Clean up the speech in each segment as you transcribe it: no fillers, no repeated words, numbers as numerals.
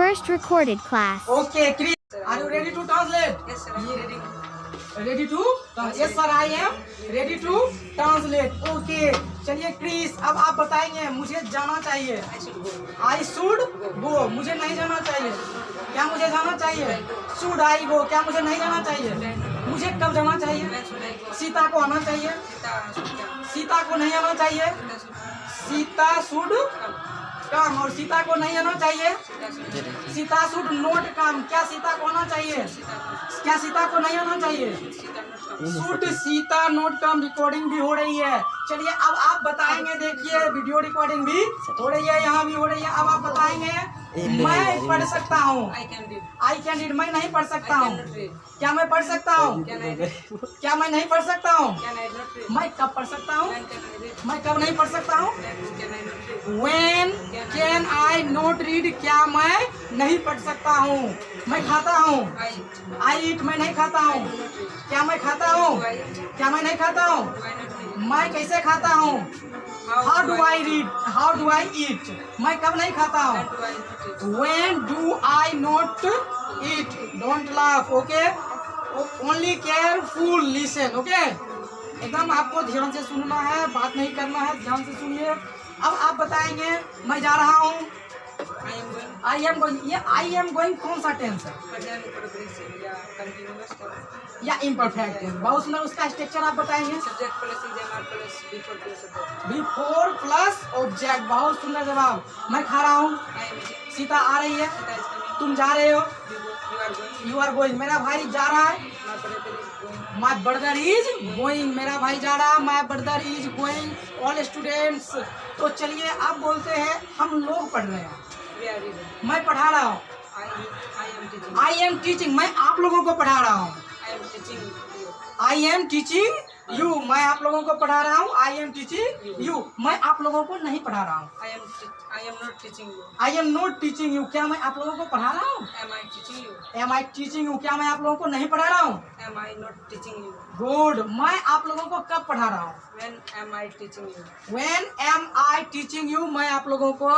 First recorded class. Okay, Chris, are you ready to translate? Yes, sir. I am ready. Ready to? Yes, sir. I am ready to translate. Okay. चलिए Chris, अब आप बताएंगे मुझे जाना चाहिए. I should go. I should go. मुझे नहीं जाना चाहिए. क्या मुझे जाना चाहिए? Should I go? क्या मुझे नहीं जाना चाहिए? मुझे कब जाना चाहिए? When should I go? Sita को आना चाहिए. Sita should come. सीता को नहीं आना चाहिए. Sita should सीता शुड काम और सीता को नहीं आना चाहिए. come. सीता शुड नोट काम. क्या सीता को आना चाहिए? क्या सीता को नहीं आना चाहिए? Sita not come. Should Sita note come. Recording भी हो रही है. चलिए अब आप बताएंगे. देखिए वीडियो रिकॉर्डिंग भी हो रही है, यहाँ भी हो रही है. अब आप बताएंगे मैं पढ़ सकता हूँ. I can read. I can read. मैं नहीं पढ़ सकता I हूँ. cannot read. क्या मैं पढ़ सकता हूँ? Can I read? क्या मैं नहीं पढ़ सकता हूँ? Can I not read? मैं कब पढ़ सकता हूँ? When can I read? मैं कब नहीं पढ़ सकता हूँ? When can I not read? When can I not read? क्या मैं नहीं पढ़ सकता हूँ? मैं खाता हूँ. I eat. I eat. मैं नहीं खाता I हूँ. do not read. क्या मैं खाता हूँ? Do I eat? क्या मैं नहीं खाता हूँ? Do I not read? मैं कैसे खाता हूँ? How do I read? How do I eat? मैं कब नहीं खाता When हूँ? do I not eat? When do I not eat? Don't laugh, okay? Only careful listen, okay? एकदम आपको ध्यान से सुनना है, बात नहीं करना है. ध्यान से सुनिए. अब आप बताएंगे मैं जा रहा हूँ. I am going. I am going. ये I am going कौन सा टेंस है? Present progressive. Yeah, continuous tense. या इम्परफेक्ट टेंस? बहुत सुंदर. उसका स्ट्रक्चर आप बताएंगे. Subject plus is MR plus before plus subject. Before plus object. बहुत सुंदर जवाब. मैं खा रहा हूँ. I am eating. सीता आ रही है. Sita is coming. तुम जा रहे हो. You are going. You are going. मेरा भाई जा रहा है. My brother is going. My brother is going. मेरा भाई जा रहा है. My brother is going. All students. तो चलिए अब बोलते हैं हम लोग पढ़ रहे हैं. We are reading. मैं पढ़ा रहा हूँ. I am teaching. I am teaching. मैं आप लोगों को पढ़ा रहा हूँ. I am teaching you. I am teaching you. मैं आप लोगों को पढ़ा रहा हूँ. I am teaching you. मैं आप लोगों को नहीं पढ़ा रहा हूँ. I am not teaching you. I am not teaching you. क्या मैं आप लोगों को पढ़ा रहा हूँ? Am I teaching you? Am I teaching you. क्या मैं आप लोगों को नहीं पढ़ा रहा हूँ? Am I not teaching you? Good. मैं आप लोगों को कब पढ़ा रहा हूँ? When am I teaching you? When am I teaching you? मैं आप लोगों को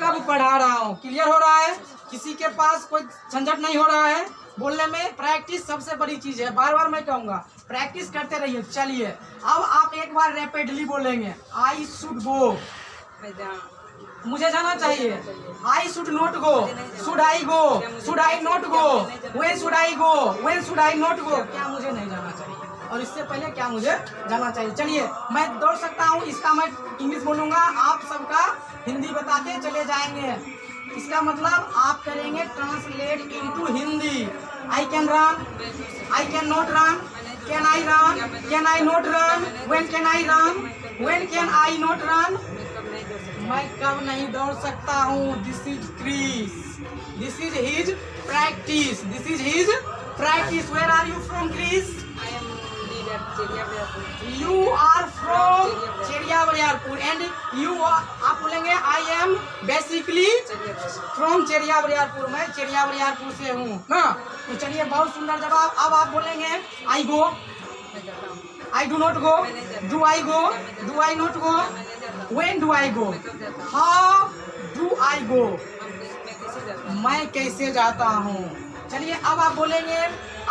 कब पढ़ा रहा हूँ? क्लियर हो रहा है? किसी के पास कोई झंझट नहीं हो रहा है बोलने में. प्रैक्टिस सबसे बड़ी चीज है. बार बार मैं कहूँगा प्रैक्टिस करते रहिए. चलिए अब आप एक बार रैपिडली बोलेंगे. I should go. मैं जा. मुझे जाना चाहिए. I should not go. Should I go. Should I not go. When should I go. When should I not गो. क्या मुझे नहीं जाना चाहिए? और इससे पहले क्या मुझे जाना चाहिए? चलिए मैं दौड़ सकता हूँ. इसका मैं इंग्लिश बोलूंगा. आप सबका हिंदी बताते चले जाएंगे. इसका मतलब आप करेंगे translate into Hindi. I can run. I can not run. Can I run. Can I not run. When can I run. When can I not run. मैं कब नहीं दौड़ सकता हूँ? This is Chris. This is his practice. This is his practice. Where are you from Chris? I am read at Cheriabiyapur. You are from Cheriabiyapur and you are, आप बोलेंगे I am basically from Cheriabiyapur. मैं Cheriabiyapur से हूँ ना. तो चलिए बहुत सुंदर जवाब. अब आप बोलेंगे I go. मैं जाता हूँ. I do not go. Do I go? Do I not go? When do I go? How do I go? मैं कैसे जाता हूँ? मैं कैसे जाता हूँ? चलिए अब आप बोलेंगे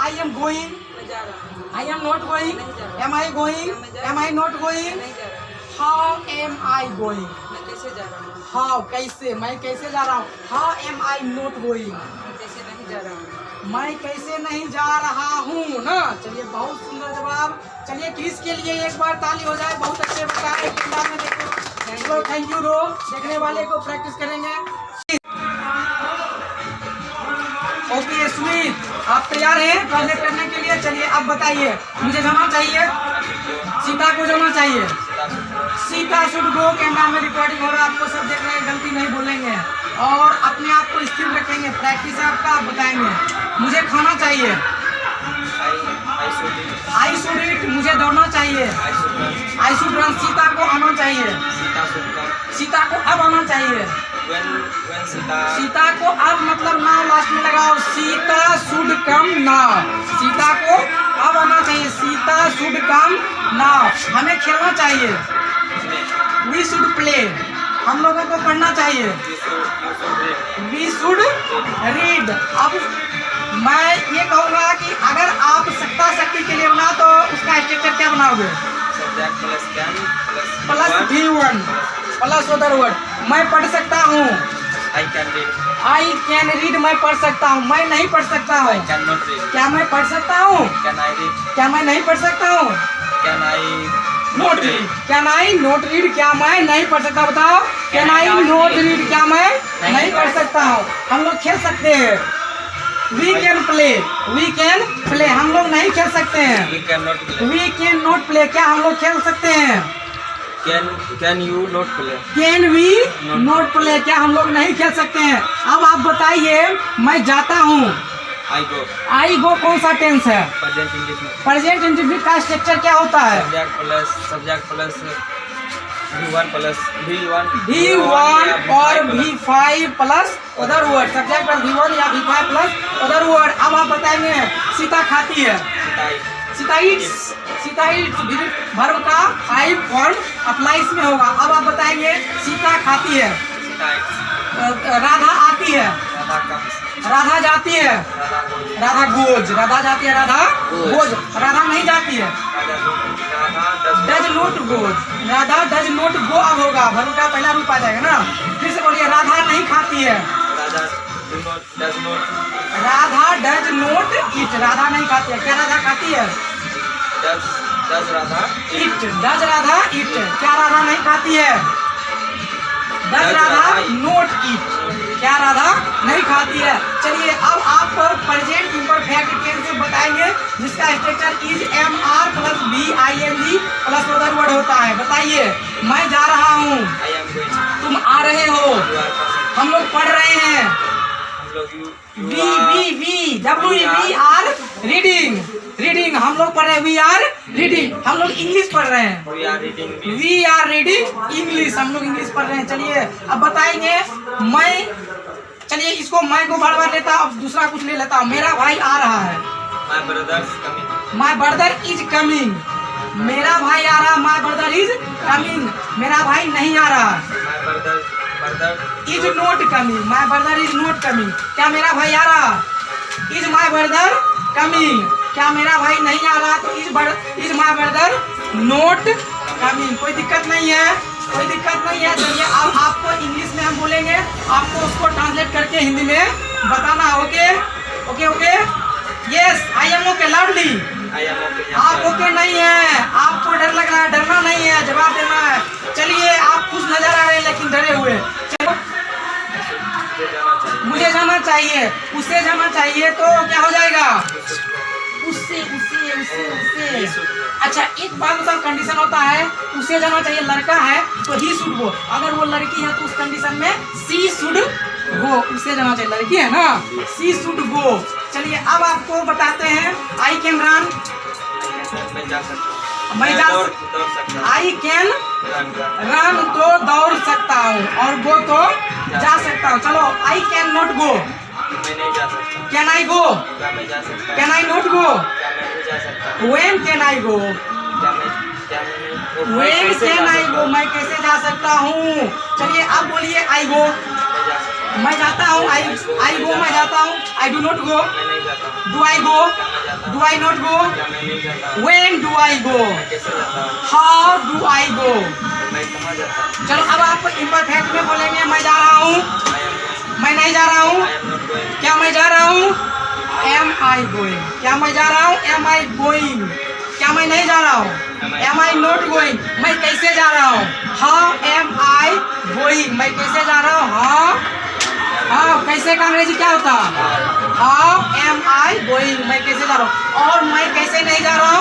I am going. मैं जा रहा हूँ. I am not going. Am I going? Am I not going? नहीं जा रहा हूँ. How am I going? मैं कैसे जा रहा हूँ? How कैसे. मैं कैसे जा रहा हूँ? How am I not going? मैं कैसे नहीं जा रहा हूँ? मैं कैसे नहीं जा रहा हूँ ना. चलिए बहुत सुंदर जवाब. चलिए क्रिस के लिए एक बार ताली हो जाए. बहुत अच्छे बताए. किताब में देखो. थैंक यू रो. देखने वाले को प्रैक्टिस करेंगे. Okay sweet. आप तैयार हैं ट्रांसलेट करने के लिए? चलिए अब बताइए. मुझे जाना चाहिए. सीता को जाना चाहिए. Sita should go. कैमरा में रिकॉर्डिंग हो रहा है. आपको सब देख रहे हैं. गलती नहीं बोलेंगे और अपने आप को स्थिर रखेंगे. प्रैक्टिस है आपका. आप बताएंगे मुझे खाना चाहिए. I should eat. मुझे दौड़ना चाहिए. I should run. सीता को आना चाहिए. सीता को अब आना चाहिए. सीता को अब मतलब नाउ लास्ट में लगाओ. Sita should come now. Sita को अब आना चाहिए. Sita should come now. हमें खेलना चाहिए. We should play. हम लोगों को पढ़ना चाहिए. We should read. अब मैं ये कहूँगा कि अगर आप सत्ता शक्ति के लिए बना तो उसका स्ट्रक्चर क्या बनाओगे? Subject plus can plus V1 plus other word. मैं पढ़ सकता हूँ, I can read, I can read, मैं पढ़ सकता हूँ। मैं नहीं पढ़ सकता हूँ, कैन नॉट रीड, क्या मैं पढ़ सकता हूँ? कैन आई रीड, क्या मैं नहीं पढ़ सकता हूँ? Can I note read, can I note read, क्या मैं नहीं पढ़ सकता? बताओ, कैन आई नोट रीड, क्या मैं नहीं पढ़ सकता हूँ? हम लोग खेल सकते हैं, we can play, we can play, हम लोग नहीं खेल सकते हैं, we can not play, we can not play, क्या हम लोग खेल सकते हैं? Can you not play, can we not play, क्या हम लोग नहीं खेल सकते हैं? अब आप बताइए, मैं जाता हूँ, आई गो, आई गो कौन सा टेंस है? प्रेजेंट इंडेफिनिट, प्रेजेंट इंडेफिनिट का स्ट्रक्चर क्या होता है? Subject plus V1 plus V1 और V5 plus other word, subject plus V1 या V5 प्लस अदर वर्ड। अब आप बताएंगे सीता खाती है, Sita Yeats, Sita Yeats verb का 5 फॉर्म अप्लाई इसमें होगा। अब आप बताएंगे सीता खाती है, राधा आती है, राधा जाती है, राधा गोज, राधा जाती है, राधा गोज, राधा नहीं जाती है, does not goes, Radha does not go. अब होगा वर्ब का पहला रूप आ जाएगा ना। फिर से बोलिए, राधा नहीं खाती है, Radha does not eat, Radha नहीं खाती है, क्या राधा खाती है? ईट, डज राधा ईट, क्या राधा नहीं खाती है? डज राधा नॉट ईट, क्या राधा नहीं खाती है? चलिए अब आप प्रेजेंट इम्परफेक्ट टेंस से बताएंगे जिसका structure is MR plus VING plus other word होता है। बताइए, मैं जा रहा हूँ, तुम आ रहे हो, हम लोग पढ़ रहे हैं, we are reading, रीडिंग, हम लोग पढ़ रहे हैं, we are reading, हम लोग इंग्लिश पढ़ रहे हैं, we are reading इंग्लिश, हम लोग इंग्लिश पढ़ रहे हैं। चलिए अब बताएंगे, मैं, चलिए इसको मैं को बार बार लेता, अब दूसरा कुछ ले लेता हूँ। मेरा भाई आ रहा है, माई ब्रदर इज कमिंग, मेरा भाई आ रहा, माई ब्रदर इज कमिंग, मेरा भाई नहीं आ रहा, is not coming, my brother is not coming, क्या मेरा भाई आ रहा? इज माई ब्रदर कमिंग, क्या मेरा भाई नहीं आ रहा? तो is my brother not coming. कोई दिक्कत नहीं है, कोई दिक्कत नहीं है। चलिए अब आपको इंग्लिश में हम बोलेंगे, आपको उसको ट्रांसलेट करके हिंदी में बताना। Okay okay okay, yes I am okay, loudly. आप ओके नहीं है, आपको डर लग रहा है, डरना नहीं है, जवाब देना है। चलिए आप खुश नजर आ रहे हैं लेकिन डरे हुए। चलो, मुझे जाना चाहिए, उसे जाना चाहिए, तो क्या हो जाएगा? उससे उससे उससे उससे। अच्छा एक बात बताओ, कंडीशन होता है उसे जाना चाहिए, लड़का है तो ही शुड गो, अगर वो लड़की है तो उस कंडीशन में सी शुड गो, उसे जाना चाहिए, लड़की है ना, सी शुड गो। चलिए अब आपको बताते हैं, आई कैन रन, मैं जा सकता, आई कैन रन तो दौड़ सकता हूँ, और गो तो जा सकता हूँ। चलो, I can not go, can I go, can I not go, when can I go, when can I go, मैं कैसे जा सकता हूँ? चलिए आप बोलिए, आई गो, मैं जाता हूँ, आई गो, मैं जाता हूँ, I do not go, do I go, do I not go, when do I go, how do I go. चलो अब आप इम्परफेक्ट में बोलेंगे, मैं जा रहा हूँ, मैं नहीं जा रहा हूँ, क्या मैं जा रहा हूँ? एम आई गोइंग, क्या मैं जा रहा हूँ? एम आई गोइंग, क्या मैं नहीं जा रहा हूँ? एम आई नॉट गोइंग, मैं कैसे जा रहा हूँ? हाउ एम आई गोइंग, मैं कैसे जा रहा हूँ? हाउ कैसे का अंग्रेजी क्या होता है? हाउ एम आई गोइंग, मैं कैसे जा रहा हूँ। और मैं कैसे नहीं जा रहा